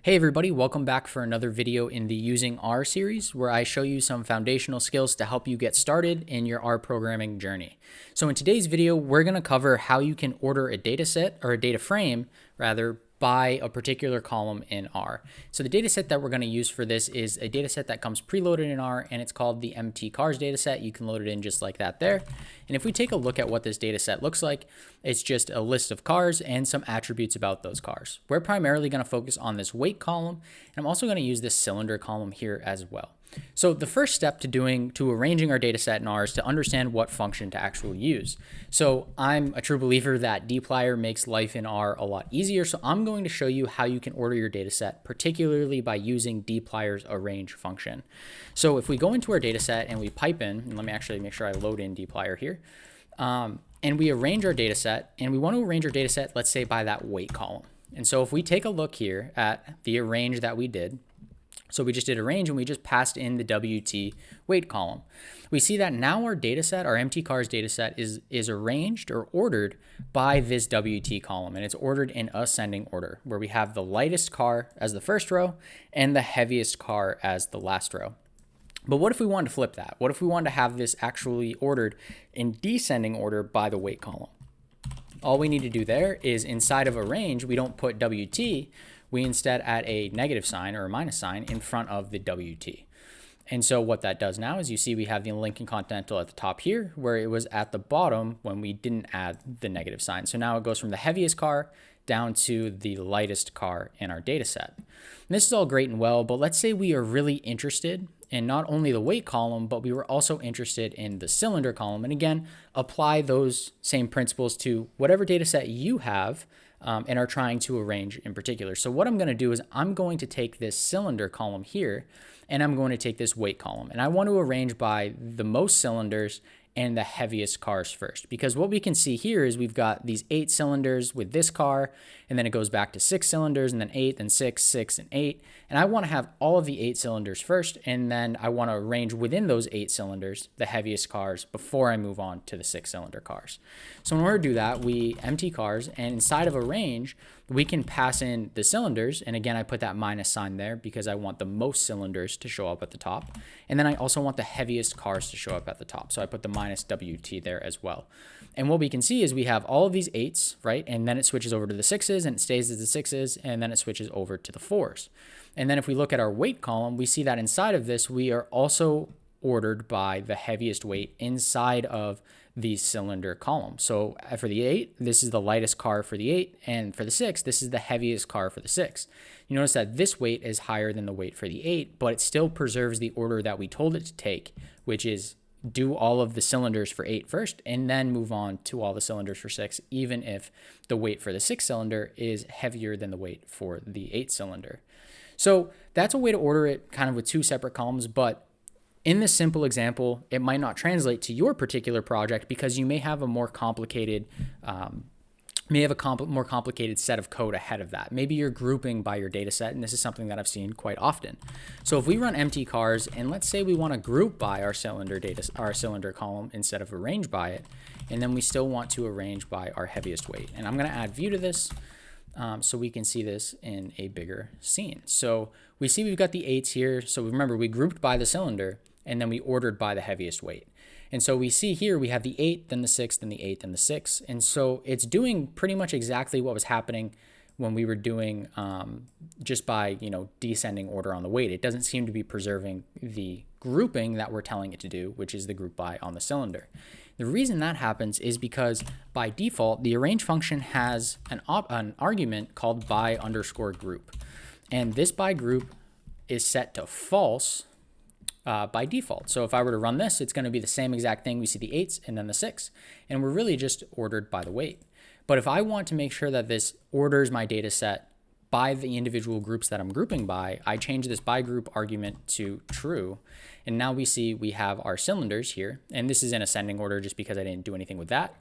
Hey everybody, welcome back for another video in the Using R series where I show you some foundational skills to help you get started in your R programming journey. So in today's video, we're going to cover how you can order a data set or a data frame rather by a particular column in R. So the data set that we're going to use for this is a data set that comes preloaded in R, and it's called the mtcars data set. You can load it in just like that there. And if we take a look at what this data set looks like, it's just a list of cars and some attributes about those cars. We're primarily going to focus on this weight column, and I'm also going to use this cylinder column here as well. So the first step to arranging our data set in R is to understand what function to actually use. So I'm a true believer that dplyr makes life in R a lot easier. So I'm going to show you how you can order your data set, particularly by using dplyr's arrange function. So if we go into our data set and we pipe in, and let me actually make sure I load in dplyr here, and we arrange our data set, and we want to arrange our data set, let's say by that weight column. And so if we take a look here at the arrange that we did, so we just did arrange and we just passed in the WT weight column. We see that now our data set, our mtcars data set is arranged or ordered by this WT column, and it's ordered in ascending order where we have the lightest car as the first row and the heaviest car as the last row. But what if we wanted to flip that? What if we wanted to have this actually ordered in descending order by the weight column? All we need to do there is inside of arrange, we don't put WT, we instead add a negative sign or a minus sign in front of the WT. And so what that does now is you see we have the Lincoln Continental at the top here where it was at the bottom when we didn't add the negative sign. So now it goes from the heaviest car down to the lightest car in our data set. And this is all great and well, but let's say we are really interested in not only the weight column, but we were also interested in the cylinder column. And again, apply those same principles to whatever data set you have and are trying to arrange in particular. So what I'm going to do is I'm going to take this cylinder column here and I'm going to take this weight column, and I want to arrange by the most cylinders and the heaviest cars first, because what we can see here is we've got these 8 cylinders with this car, and then it goes back to 6 cylinders and then 8, then 6, 6, and 8. And I want to have all of the 8 cylinders first, and then I want to arrange within those 8 cylinders the heaviest cars before I move on to the 6-cylinder cars. So in order to do that, we mtcars, and inside of arrange, we can pass in the cylinders. And again, I put that minus sign there because I want the most cylinders to show up at the top. And then I also want the heaviest cars to show up at the top. So I put the minus WT there as well. And what we can see is we have all of these 8s, right? And then it switches over to the 6s and it stays as the 6s, and then it switches over to the 4s. And then if we look at our weight column, we see that inside of this, we are also ordered by the heaviest weight inside of the cylinder column. So for the 8, this is the lightest car for the 8, and for the 6, this is the heaviest car for the 6. You notice that this weight is higher than the weight for the 8, but it still preserves the order that we told it to take, which is do all of the cylinders for 8 first, and then move on to all the cylinders for 6, even if the weight for the 6-cylinder is heavier than the weight for the 8-cylinder. So that's a way to order it kind of with 2 separate columns, but in this simple example, it might not translate to your particular project because you may have a more complicated more complicated set of code ahead of that. Maybe you're grouping by your data set, and this is something that I've seen quite often. So if we run mtcars, and let's say we want to group by our cylinder column instead of arrange by it, and then we still want to arrange by our heaviest weight. And I'm going to add view to this so we can see this in a bigger scene. So we see we've got the 8s here. So remember, we grouped by the cylinder, and then we ordered by the heaviest weight. And so we see here we have the 8, then the 6, then the 8, then the 6. And so it's doing pretty much exactly what was happening when we were doing just by, descending order on the weight. It doesn't seem to be preserving the grouping that we're telling it to do, which is the group by on the cylinder. The reason that happens is because by default, the arrange function has an argument called by underscore group. And this by group is set to false by default. So if I were to run this, it's going to be the same exact thing. We see the 8s and then the 6, and we're really just ordered by the weight. But if I want to make sure that this orders my data set by the individual groups that I'm grouping by, I change this by group argument to true. And now we see we have our cylinders here, and this is in ascending order just because I didn't do anything with that.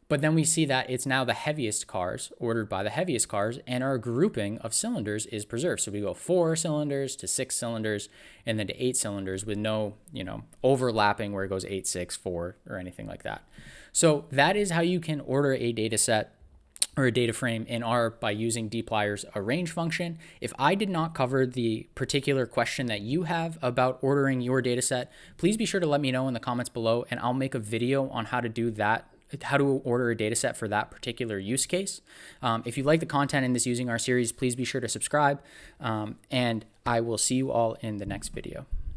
But then we see that it's now the heaviest cars ordered by the heaviest cars, and our grouping of cylinders is preserved. So we go 4 cylinders to 6 cylinders and then to 8 cylinders with no, overlapping where it goes 8, 6, 4 or anything like that. So that is how you can order a data set or a data frame in R by using dplyr's arrange function. If I did not cover the particular question that you have about ordering your data set, please be sure to let me know in the comments below, and I'll make a video on how to do that, how to order a data set for that particular use case. If you like the content in this Using R series, please be sure to subscribe, and I will see you all in the next video.